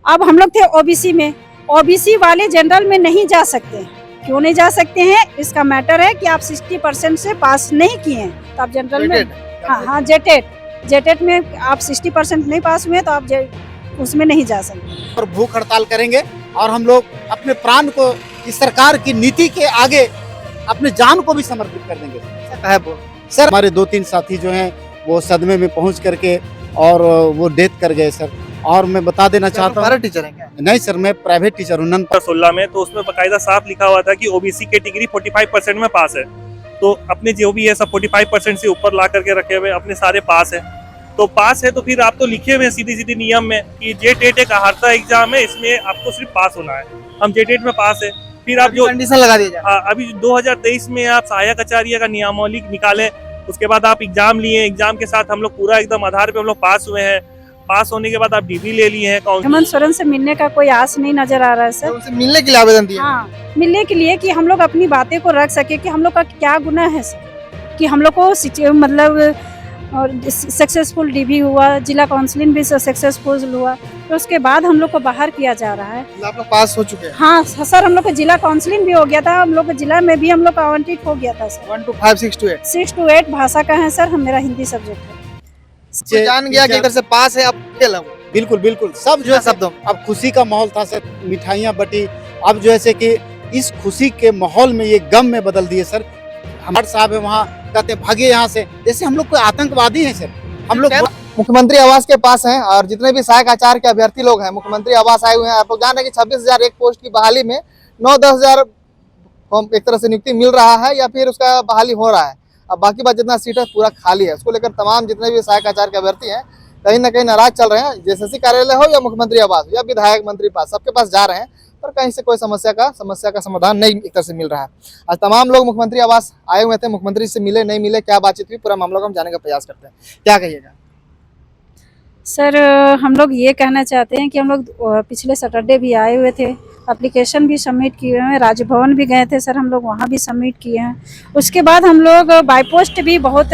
अब हम लोग थे ओबीसी में, ओबीसी वाले जनरल में नहीं जा सकते। क्यों नहीं जा सकते हैं? इसका मैटर है कि आप 60% से पास नहीं किए हैं तो आप जनरल में, हाँ जेटेट में आप 60% नहीं पास हुए तो आप उसमें नहीं जा सकते। और भूख हड़ताल करेंगे और हम लोग अपने प्राण को इस सरकार की नीति के आगे अपने जान को भी समर्पित कर देंगे। है वो सर हमारे 2-3 साथी जो हैं वो सदमे में पहुंच करके और वो डेथ कर गए सर। और मैं बता देना चाहता हूँ, टीचर है क्या? नहीं सर मैं प्राइवेट टीचर हूँ। 16 में तो उसमें बकायदा साफ लिखा हुआ था कि ओबीसी कैटेगरी 45% में पास है, तो अपने जो भी है सब 45% से ऊपर ला करके रखे हुए अपने सारे पास है। तो पास है तो फिर आप तो लिखे हुए सीधी सीधी नियम में कि जेटेट एक हारता एग्जाम है, इसमें आपको सिर्फ पास होना है। हम जेटेट में पास है, फिर आप जो कंडीशन लगा दिया जाए। अभी 2023 में आप सहायक आचार्य का नियमावली निकाले, उसके बाद आप एग्जाम लिए, एग्जाम के साथ हम लोग पूरा एकदम आधार पे हम लोग पास हुए हैं। पास होने के बाद आप डिग्री ले लिए हैं। हेमंत सोरेन से मिलने का कोई आस नहीं नजर आ रहा है सर। उनसे मिलने के लिए आवेदन दिया? हाँ, मिलने के लिए कि हम लोग अपनी बातें को रख सके कि हम लोग का क्या गुनाह है सर, कि हम लोग को मतलब सक्सेसफुल डीबी हुआ, जिला काउंसलिंग भी सक्सेसफुल हुआ, तो उसके बाद हम लोग को बाहर किया जा रहा है। आप लोग पास हो चुके हैं? हाँ सर, हम लोग को जिला काउंसलिंग भी हो गया था, हम लोग को जिला में भी हम लोग का आवंटित हो गया था सर। 1 to 5, 6 to 8 6 to 8 भाषा का है सर, हम मेरा हिंदी सब्जेक्ट है। जान गया कि इधर से पास है, अब फेल है। बिल्कुल बिल्कुल सब जो है शब्दों अब खुशी का माहौल था सर, मिठाइयाँ बटी। अब जो है से कि इस खुशी के माहौल में ये गम में बदल दिए सर। हमारे साहब है वहाँ कहते हैं भागे यहाँ से, जैसे हम लोग कोई आतंकवादी हैं सर। हम लोग मुख्यमंत्री आवास के पास हैं और जितने भी सहायक आचार्य के अभ्यर्थी लोग हैं मुख्यमंत्री आवास आए हुए हैं। आप लोग जान रहे हैं कि 26,000 एक पोस्ट की बहाली में 9-10 हजार एक तरह से नियुक्ति मिल रहा है या फिर उसका बहाली हो रहा है। अब बाकी बात जितना सीट है पूरा खाली है, उसको लेकर तमाम जितने भी सहायक आचार्य के अभ्यर्थी हैं कहीं ना कहीं नाराज चल रहे हैं। जेएसएससी कार्यालय हो या मुख्यमंत्री आवास हो या विधायक मंत्री पास, सबके पास जा रहे हैं पर कहीं से कोई समस्या का समाधान नहीं एक तरह से मिल रहा है। आज तमाम लोग मुख्यमंत्री आवास आए हुए थे, मुख्यमंत्री से मिले नहीं मिले, क्या बातचीत हुई, पूरा मामला को हम जानने का प्रयास करते हैं। क्या कहिएगा सर? हम लोग ये कहना चाहते हैं कि हम लोग पिछले सैटरडे भी आए हुए थे, एप्लीकेशन भी सबमिट किए हैं, राजभवन भी गए थे सर, हम लोग वहाँ भी सबमिट किए हैं। उसके बाद हम लोग बाय पोस्ट भी बहुत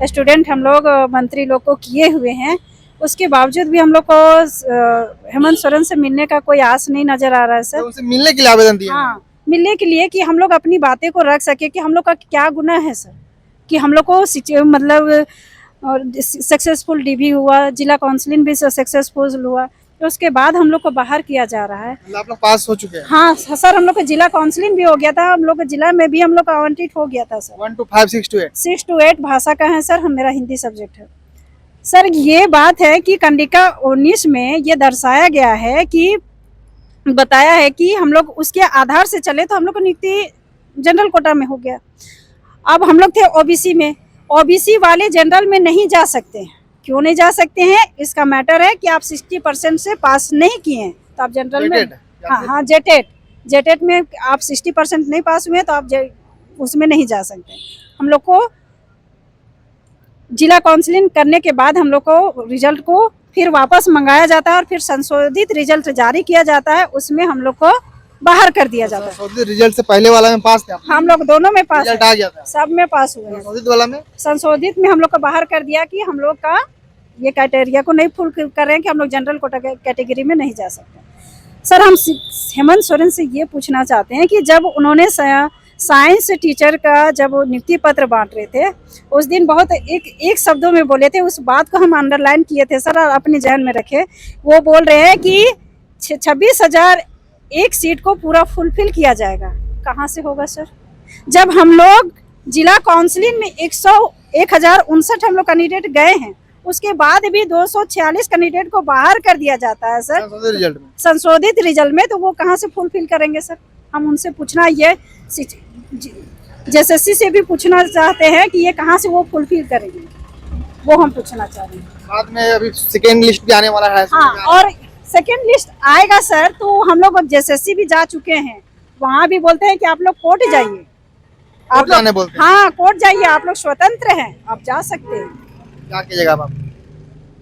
स्टूडेंट हम लोग मंत्री लोग को किए हुए हैं। उसके बावजूद भी हम लोग को हेमंत सोरेन से मिलने का कोई आस नहीं नजर आ रहा है सर। उनसे मिलने के लिए आवेदन दिया? हाँ, मिलने के लिए कि हम लोग अपनी बातें को रख सके कि हम लोग का क्या गुनाह है सर, कि हम लोग को मतलब सक्सेसफुल डीबी हुआ, जिला काउंसलिंग भी सक्सेसफुल हुआ, तो उसके बाद हम लोग को बाहर किया जा रहा है। आप लोग पास हो चुके हैं? हाँ सर, हम लोग को जिला काउंसलिंग भी हो गया था, हम लोग को जिला में भी हम लोग का आवंटित हो गया था सर। 1 to 5, 6 to 8 6 to 8 भाषा का है सर, हम मेरा हिंदी सब्जेक्ट है सर। ये बात है कि कंडिका 19 में ये दर्शाया गया है कि बताया है कि हम लोग उसके आधार से चले तो हम लोग को नियुक्ति जनरल कोटा में हो गया। अब हम लोग थे ओबीसी में, ओबीसी वाले जनरल में नहीं जा सकते। क्यों नहीं जा सकते हैं? इसका मैटर है कि आप 60% से पास नहीं किए हैं तो आप जनरल में, हाँ जेटेट में आप 60% नहीं पास हुए तो आप उसमें नहीं जा सकते। हम लोग को जिला काउंसलिंग करने के बाद हम लोग को रिजल्ट को फिर वापस मंगाया जाता है और फिर संशोधित रिजल्ट जारी किया जाता है, उसमें हम लोग को बाहर कर दिया जाता है। संशोधित रिजल्ट से पहले वाला में पास थे आप? हम लोग दोनों में पास, रिजल्ट आ गया था, सब में पास हुए हैं। संशोधित वाला में, संशोधित में हम लोग को बाहर कर दिया कि हम लोग का ये क्राइटेरिया को नहीं फुल कर रहे हैं कि हम लोग जनरल कोटा कैटेगरी में नहीं जा सकते। सर हम हेमंत सोरेन से ये पूछना चाहते हैं कि जब उन्होंने साइंस टीचर का जब नियुक्ति पत्र बांट रहे थे उस दिन बहुत एक शब्दों में बोले थे, उस बात को हम अंडरलाइन किए थे सर और अपने जहन में रखे। वो बोल रहे हैं कि 26,000 एक सीट को पूरा फुलफिल किया जाएगा। कहाँ से होगा सर? जब हम लोग जिला काउंसलिंग में 1059 हम लोग कैंडिडेट गए हैं, उसके बाद भी 246 कैंडिडेट को बाहर कर दिया जाता है सर संशोधित रिजल्ट में, तो वो कहाँ से फुलफिल करेंगे सर? हम उनसे पूछना ये जेएसएससी से भी पूछना चाहते हैं कि ये कहाँ से वो फुलफिल करेंगे, वो हम पूछना चाह रहे हैं। बाद में अभी सेकेंड लिस्ट भी आने वाला है। हाँ, और सेकेंड लिस्ट आएगा सर, तो हम लोग जेएसएससी भी जा चुके हैं, वहाँ भी बोलते हैं कि आप लोग कोर्ट जाइए, आप जाने बोलते हैं। हाँ कोर्ट जाइए, आप लोग स्वतंत्र हैं, आप जा सकते हैं। क्या कीजिएगा आप?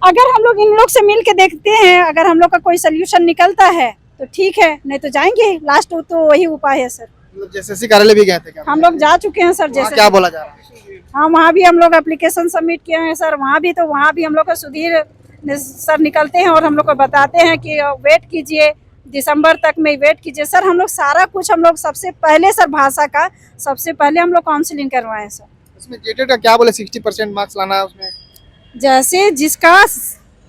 अगर हम लोग इन लोग से मिल के देखते हैं, अगर हम लोग का कोई सोल्यूशन निकलता है तो ठीक है, नहीं तो जाएंगे, लास्ट तो वही उपाय है सर। जेएसएससी कार्यालय भी गए थे क्या? हम लोग जा चुके हैं सर। जैसे क्या बोला जा रहा है? हाँ, वहाँ भी हम लोग एप्लीकेशन सबमिट किए हैं सर, वहाँ भी हम लोग का सुधीर सर निकलते हैं और हम लोग को बताते हैं कि वेट कीजिए, दिसंबर तक में वेट कीजिए। सर हम लोग सारा कुछ हम लोग सबसे पहले सर भाषा का सबसे पहले हम लोग काउंसलिंग करवाएं सर। उसमें जेटेड का क्या बोले 60% मार्क्स लाना है उसमें? जैसे जिसका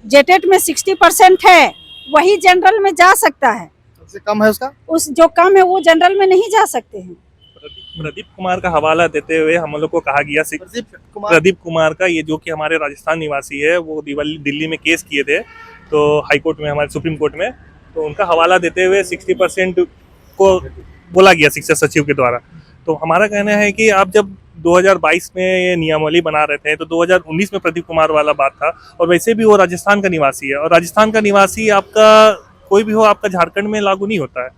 जेटेट में 60% है वही जनरल में जा सकता है, सबसे कम है उसका? उस जो कम है वो जनरल में नहीं जा सकते हैं। प्रदीप कुमार का हवाला देते हुए हम लोग को कहा गया, प्रदीप कुमार का, ये जो कि हमारे राजस्थान निवासी है, वो दिल्ली में केस किए थे तो हाई कोर्ट में, हमारे सुप्रीम कोर्ट में, तो उनका हवाला देते हुए 60% को बोला गया शिक्षा सचिव के द्वारा। तो हमारा कहना है कि आप जब 2022 में ये नियमावली बना रहे थे तो 2019 में प्रदीप कुमार वाला बात था, और वैसे भी वो राजस्थान का निवासी है, और राजस्थान का निवासी आपका कोई भी हो, आपका झारखंड में लागू नहीं होता है।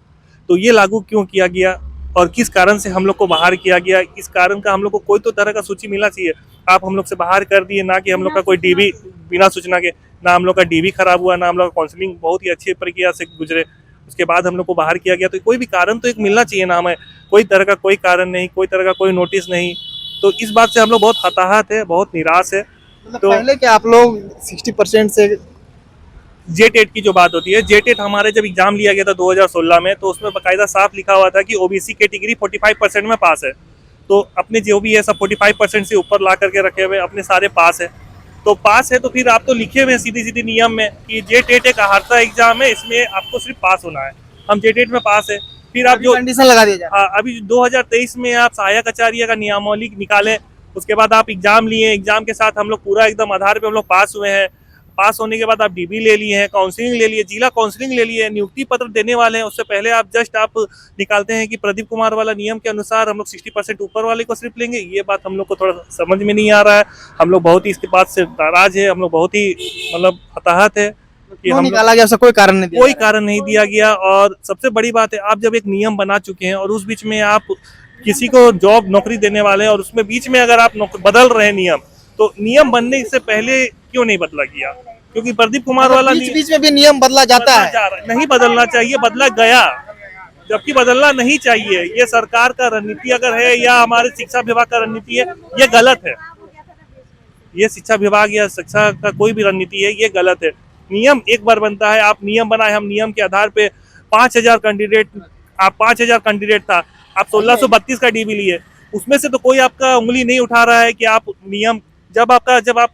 तो ये लागू क्यों किया गया और किस कारण से हम लोग को बाहर किया गया, इस कारण का हम लोग को कोई तो तरह का सूची मिलना चाहिए। आप हम लोग से बाहर कर दिए, ना कि हम लोग का कोई डीबी बिना सूचना के, ना हम लोग का डीबी खराब हुआ, ना हम लोग का काउंसलिंग बहुत ही अच्छी प्रक्रिया से गुजरे, उसके बाद हम लोग को बाहर किया गया। तो कोई भी कारण तो एक मिलना चाहिए ना हमें, कोई तरह का कोई कारण नहीं, कोई तरह का कोई नोटिस नहीं। तो इस बात से हम लोग बहुत हताहत है, बहुत निराश है। तो पहले क्या आप लोग 60% से जेटेट की जो बात होती है, जेटेट हमारे जब एग्जाम लिया गया था 2016 में, तो उसमें बाकायदा साफ लिखा हुआ था कि ओबीसी कैटेगरी 45% में पास है। तो अपने जो भी है सब 45% से ऊपर ला करके रखे हुए, अपने सारे पास है। तो पास है तो फिर आप तो लिखे हुए सीधी सीधी नियम में कि जेटेट एक हार्ता एग्जाम है, इसमें आपको सिर्फ पास होना है। हम जेटेट में पास है, फिर आप जो कंडीशन लगा दिया जाए। हाँ, अभी 2023 में आप सहायक आचार्य का नियमावली निकाले, उसके बाद आप एग्जाम लिए, एग्जाम के साथ हम लोग पूरा एकदम आधार पे हम लोग पास हुए हैं। पास होने के बाद आप डीबी ले लिए हैं, काउंसलिंग ले लिए, जिला काउंसलिंग ले लिए, नियुक्ति पत्र देने वाले हैं। उससे पहले आप निकालते हैं कि प्रदीप कुमार वाला नियम के अनुसार हम लोग 60% ऊपर वाले को सिर्फ लेंगे। ये बात हम लोग को थोड़ा समझ में नहीं आ रहा है। हम लोग बहुत ही इसके बात से नाराज है, हम लोग बहुत ही मतलब हताहत है कि हम निकाला गया, उसका कोई कारण नहीं दिया कोई कारण नहीं दिया गया। और सबसे बड़ी बात है, आप जब एक नियम बना चुके हैं और उस बीच में आप किसी को जॉब नौकरी देने वाले हैं और उसमें बीच में अगर आप बदल रहे हैं नियम, तो नियम बनने से पहले क्यों नहीं बदला गया? क्योंकि प्रदीप कुमार वाला बीच में भी नियम बदला जाता है, नहीं बदलना चाहिए, बदला गया, जबकि बदलना नहीं चाहिए। ये सरकार का रणनीति अगर है या हमारे शिक्षा विभाग का रणनीति है, ये गलत है। ये शिक्षा विभाग या शिक्षा का कोई भी रणनीति है, ये गलत है। नियम एक बार बनता है, आप नियम बनाए, हम नियम के आधार पे 5000 कैंडिडेट, आप 5000 कैंडिडेट था, आप 1632 का डीबी लिए, उसमें से तो कोई आपका उंगली नहीं उठा रहा है कि आप नियम, जब आप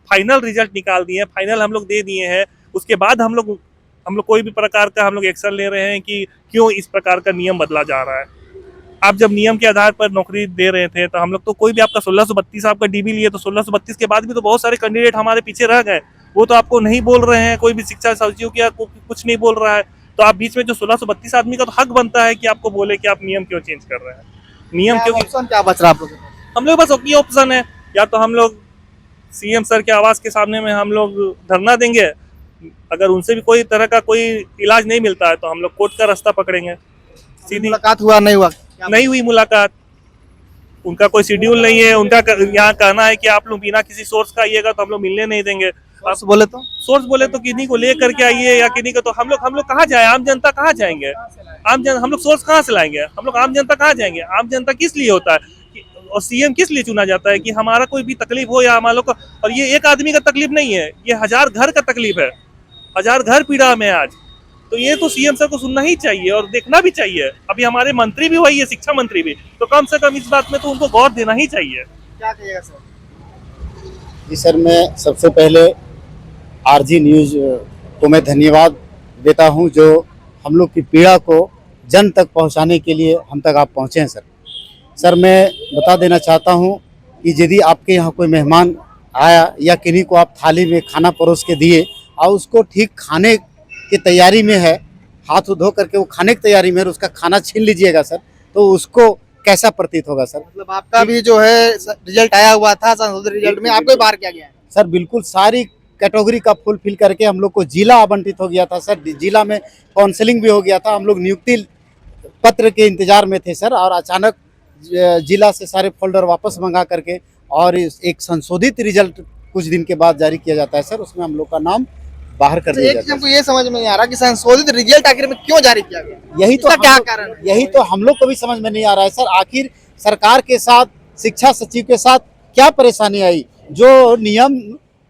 फाइनल रिजल्ट निकाल दिए, फाइनल हम लोग दे दिए हैं, उसके बाद हम लोग कोई भी प्रकार का हम लोग एक्शन ले रहे हैं कि क्यों इस प्रकार का नियम बदला जा रहा है। आप जब नियम के आधार पर नौकरी दे रहे थे तो हम लोग तो कोई भी आपका 1632 आपका डीबी लिए, तो 1632 के बाद भी तो बहुत सारे कैंडिडेट हमारे पीछे रह गए, वो तो आपको नहीं बोल रहे हैं, कोई भी शिक्षा सचिव क्या कुछ नहीं बोल रहा है। तो आप बीच में जो 1632 आदमी का तो हक बनता है कि आपको बोले कि आप नियम क्यों चेंज कर रहे हैं, नियम क्यों। क्या बच रहा है हम लोग बस ये ऑप्शन है, या तो हम लोग सीएम सर के आवास के सामने में हम लोग धरना देंगे, अगर उनसे भी कोई तरह का कोई इलाज नहीं मिलता है तो हम लोग कोर्ट का रास्ता पकड़ेंगे। सीधी मुलाकात हुआ नहीं हुआ? नहीं हुई मुलाकात, उनका कोई शेड्यूल नहीं है, उनका यहाँ कहना है कि आप लोग बिना किसी सोर्स का आइएगा तो हम लोग मिलने नहीं देंगे। सोर्स बोले तो किन्हीं को ले करके आइए या किन्हीं को, तो हम लोग कहाँ जाए, आम जनता कहाँ जाएंगे, हम लोग सोर्स कहाँ से लाएंगे, हम लोग आम जनता कहाँ जाएंगे? आम जनता किस लिए होता है और सीएम किस लिए चुना जाता है कि हमारा कोई भी तकलीफ हो या हमारे लोग, और ये एक आदमी का तकलीफ नहीं है, ये 1000 घर का तकलीफ है, 1000 घर पीड़ा में आज। तो ये तो सीएम सर को सुनना ही चाहिए और देखना भी चाहिए। अभी हमारे मंत्री भी वही है, शिक्षा मंत्री भी, तो कम से कम इस बात में तो उनको गौर देना ही चाहिए। क्या कहिएगा सर? जी सर, मैं सबसे पहले आरजी न्यूज को मैं धन्यवाद देता हूं, जो हम लोग की पीड़ा को जन तक पहुंचाने के लिए हम तक आप पहुंचे हैं सर। मैं बता देना चाहता हूं कि यदि आपके यहाँ कोई मेहमान आया या किन्हीं को आप थाली में खाना परोस के दिए और उसको ठीक खाने की तैयारी में है, हाथ धो करके वो खाने की तैयारी में है, उसका खाना छीन लीजिएगा सर, तो उसको कैसा प्रतीत होगा सर? मतलब आपका भी जो है रिजल्ट आया हुआ था, संशोधित रिजल्ट में आपको बाहर किया गया है सर? बिल्कुल सारी कैटेगरी का फुलफिल करके हम लोग को जिला आवंटित हो गया था सर, जिला में काउंसलिंग भी हो गया था, हम लोग नियुक्ति पत्र के इंतजार में थे सर, और अचानक जिला से सारे फोल्डर वापस मंगा करके और एक संशोधित रिजल्ट कुछ दिन के बाद जारी किया जाता है सर, उसमें हम लोग का नाम बाहर कर दिया जाता है। हमको ये समझ में नहीं आ रहा कि संशोधित रिजल्ट आखिर में क्यों जारी किया गया, यही तो क्या कारण? यही तो हम लोग को भी समझ में नहीं आ रहा है सर। आखिर सरकार के साथ, शिक्षा सचिव के साथ क्या परेशानी आई? जो नियम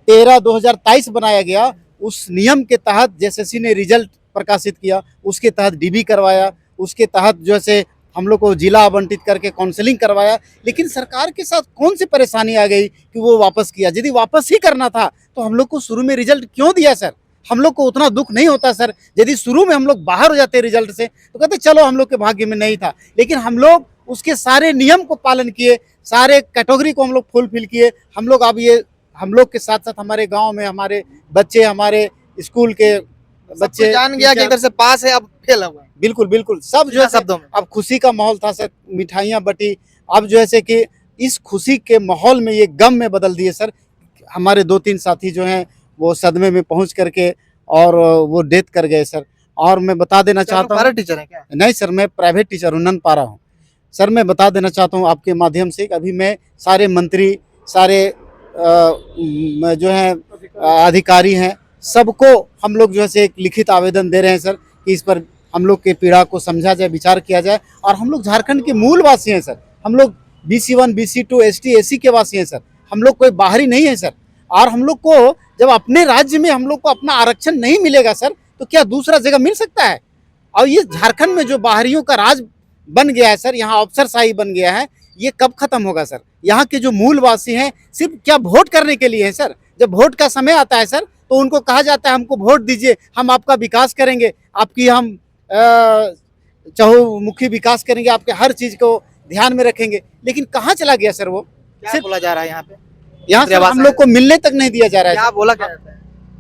13/2023 बनाया गया उस नियम के तहत जेएसएससी ने रिजल्ट प्रकाशित किया, उसके तहत डीबी करवाया, उसके तहत जैसे हम लोग को जिला आवंटित करके काउंसलिंग करवाया, लेकिन सरकार के साथ कौन सी परेशानी आ गई कि वो वापस किया। यदि वापस ही करना था तो हम लोग को शुरू में रिजल्ट क्यों दिया सर? हम लोग को उतना दुख नहीं होता सर। यदि शुरू में हम लोग बाहर हो जाते रिजल्ट से तो कहते चलो हम लोग के भाग्य में नहीं था, लेकिन हम लोग उसके सारे नियम को पालन किए, सारे कैटेगरी को हम लोग फुलफिल किए। हम लोग अब ये हम लोग के साथ साथ हमारे गांव में हमारे बच्चे, हमारे स्कूल के बच्चे जान गया कि इधर से पास है, अब फेल हुआ। बिल्कुल बिल्कुल सब जो है शब्दों में अब खुशी का माहौल था सर, मिठाइयाँ बटी। अब जो है कि इस खुशी के माहौल में ये गम में बदल दिए सर। हमारे 2-3 साथी जो हैं वो सदमे में पहुंच करके और वो डेथ कर गए सर। और मैं बता देना चाहता हूँ, टीचर है क्या? नहीं सर, मैं प्राइवेट टीचर हूँ, ननपारा हूँ सर। मैं बता देना चाहता हूँ आपके माध्यम से, अभी मैं सारे मंत्री, सारे जो हैं अधिकारी हैं, सबको हम लोग जो है एक लिखित आवेदन दे रहे हैं सर कि इस पर हम लोग के पीड़ा को समझा जाए, विचार किया जाए। और हम लोग झारखंड के मूल वासी हैं सर, हम लोग BC1 BC2 ST SC के वासी हैं सर, हम लोग कोई बाहरी नहीं है सर। और हम लोग को जब अपने राज्य में हम लोग को अपना आरक्षण नहीं मिलेगा सर, तो क्या दूसरा जगह मिल सकता है? और ये झारखंड में जो बाहरियों का राज बन गया है सर, यहाँ अफसरशाही बन गया है, ये कब खत्म होगा सर? यहाँ के जो मूलवासी हैं सिर्फ क्या वोट करने के लिए हैं सर? जब वोट का समय आता है सर तो उनको कहा जाता है हमको वोट दीजिए, हम आपका विकास करेंगे, आपकी हम चहुमुखी विकास करेंगे, आपके हर चीज को ध्यान में रखेंगे। लेकिन कहाँ चला गया सर वो? क्या बोला जा रहा है यहाँ पे? यहाँ से हम लोग को मिलने तक नहीं दिया जा रहा है। क्या बोला क्या जाता है?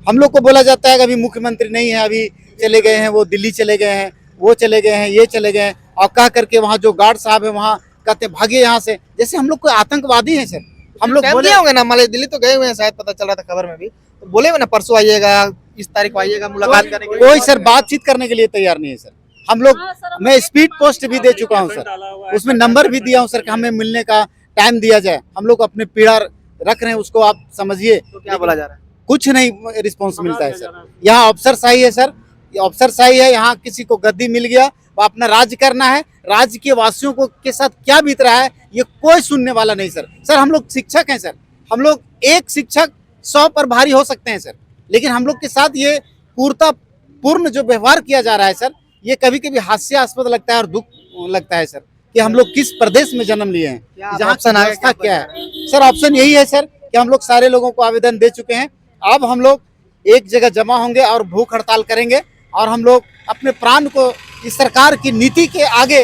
हम लोग को बोला जाता है कि अभी मुख्यमंत्री नहीं है, अभी चले गए हैं, वो दिल्ली चले गए हैं, वो चले गए हैं, ये चले गए हैं। और कह करके वहाँ जो गार्ड साहब है वहाँ कहते भागे यहाँ से, जैसे हम लोग कोई आतंकवादी हैं सर। हम लोग बोले होंगे ना, मान दिल्ली तो गए हुए हैं शायद, पता चल रहा था खबर में भी, तो बोले हुए ना परसों आइएगा, इस तारीख को आइएगा, मुलाकात करने के लिए। कोई सर बातचीत करने के लिए तैयार नहीं है सर। हम लोग मैं स्पीड पोस्ट भी दे चुका हूँ सर, उसमें नंबर भी दिया हूँ सर कि हमें मिलने का टाइम दिया जाए। हम लोग अपने पीड़ा रख रहे हैं, उसको आप समझिए। तो क्या बोला जा रहा है? कुछ नहीं रिस्पॉन्स मिलता है सर। यहाँ अफसरशाही है सर, ये अफसरशाही है। यहाँ किसी को गद्दी मिल गया, वो अपना राज्य करना है, राज्य के वासियों को के साथ क्या बीत रहा है ये कोई सुनने वाला नहीं सर। सर हम लोग शिक्षक हैं सर, हम लोग एक शिक्षक 100 पर भारी हो सकते हैं सर, लेकिन हम लोग के साथ ये पूर्ण जो व्यवहार किया जा रहा है सर, ये कभी कभी हास्यास्पद लगता है और दुख लगता है सर कि हम लोग किस प्रदेश में जन्म लिए हैं, जहाँ व्यवस्था क्या है। सर ऑप्शन यही है सर कि हम लोग सारे लोगों को आवेदन दे चुके हैं। अब हम लोग एक जगह जमा होंगे और भूख हड़ताल करेंगे, और हम लोग अपने प्राण को इस सरकार की नीति के आगे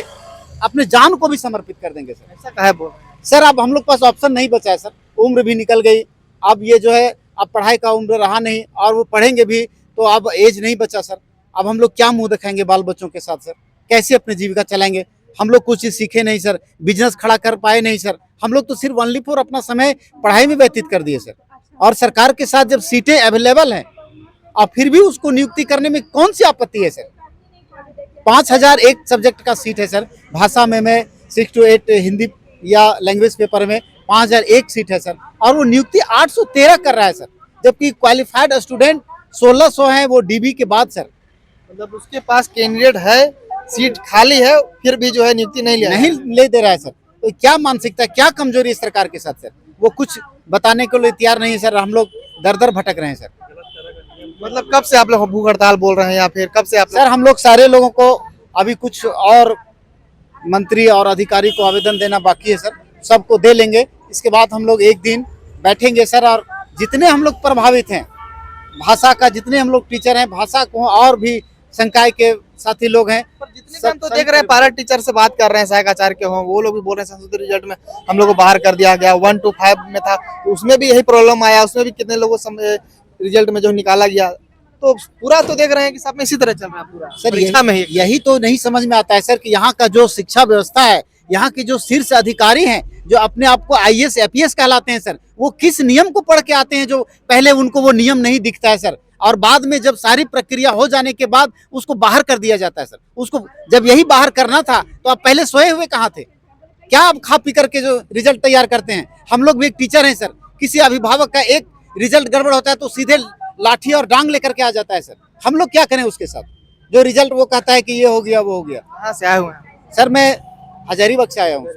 अपने जान को भी समर्पित कर देंगे सर। ऐसा कहा बोल सर अब हम लोग पास ऑप्शन नहीं बचा है सर, उम्र भी निकल गई। अब ये जो है अब पढ़ाई का उम्र रहा नहीं, और वो पढ़ेंगे भी तो अब एज नहीं बचा सर। अब हम लोग क्या मुंह दिखाएंगे बाल बच्चों के साथ सर? कैसे अपनी जीविका चलाएंगे? हम लोग कुछ चीज सीखे नहीं सर, बिजनेस खड़ा कर पाए नहीं सर। हम लोग तो सिर्फ ओनली फॉर अपना समय पढ़ाई में व्यतीत कर दिए सर। और सरकार के साथ जब सीटें अवेलेबल हैं और फिर भी उसको नियुक्ति करने में कौन सी आपत्ति है सर? 5000 एक सब्जेक्ट का सीट है सर, भाषा में 6 to 8 हिंदी या लैंग्वेज पेपर में 5000 एक सीट है सर, और वो नियुक्ति 813 कर रहा है सर, जबकि क्वालिफाइड स्टूडेंट 1600 हैं वो डीबी के बाद सर। मतलब उसके पास कैंडिडेट है, सीट खाली है, फिर भी जो है नियुक्ति नहीं ले दे रहा है सर। तो क्या मानसिकता, क्या कमजोरी इस सरकार के साथ सर? वो कुछ बताने के लिए तैयार नहीं है सर। हम लोग दर दर भटक रहे हैं सर। मतलब कब से आप लोग भूख हड़ताल बोल रहे हैं, या फिर कब से आप सर हम लोग सारे लोगों को अभी कुछ और मंत्री और अधिकारी को आवेदन देना बाकी है सर, सबको दे लेंगे। इसके बाद हम लोग एक दिन बैठेंगे सर, और जितने हम लोग प्रभावित हैं भाषा का, जितने हम लोग टीचर हैं भाषा को, और भी संकाय के साथी लोग हैं, जितने हम तो देख रहे हैं पैरा टीचर से बात कर रहे हैं, सहायक आचार्य के हों, वो लोग भी बोल रहे हैं संशोधित रिजल्ट में हम लोग को बाहर कर दिया गया। 1 to 5 में था, तो उसमें भी यही प्रॉब्लम आया, उसमें भी कितने लोगों रिजल्ट में जो निकाला गया। तो पूरा तो देख रहे हैं कि सब में इसी तरह चल रहा है पूरा सर। परीक्षा में यही तो नहीं समझ में आता है सर कि यहाँ का जो शिक्षा व्यवस्था है, यहाँ के जो शीर्ष अधिकारी हैं, जो अपने आप को IAS APS कहलाते हैं सर, वो किस नियम को पढ़ के आते हैं जो पहले उनको वो नियम नहीं दिखता है सर, और बाद में जब सारी प्रक्रिया हो जाने के बाद उसको बाहर कर दिया जाता है सर। उसको जब यही बाहर करना था तो आप पहले सोए हुए कहाँ थे? क्या आप खा पी करके जो रिजल्ट तैयार करते हैं? हम लोग भी एक टीचर हैं सर, किसी अभिभावक का एक रिजल्ट गड़बड़ होता है तो सीधे लाठी और डांग लेकर के आ जाता है सर। हम लोग क्या करें उसके साथ? जो रिजल्ट वो कहता है कि ये हो गया वो हो गया। कहाँ से आए हुए हैं सर मैं हजारीबाग से आया हूँ।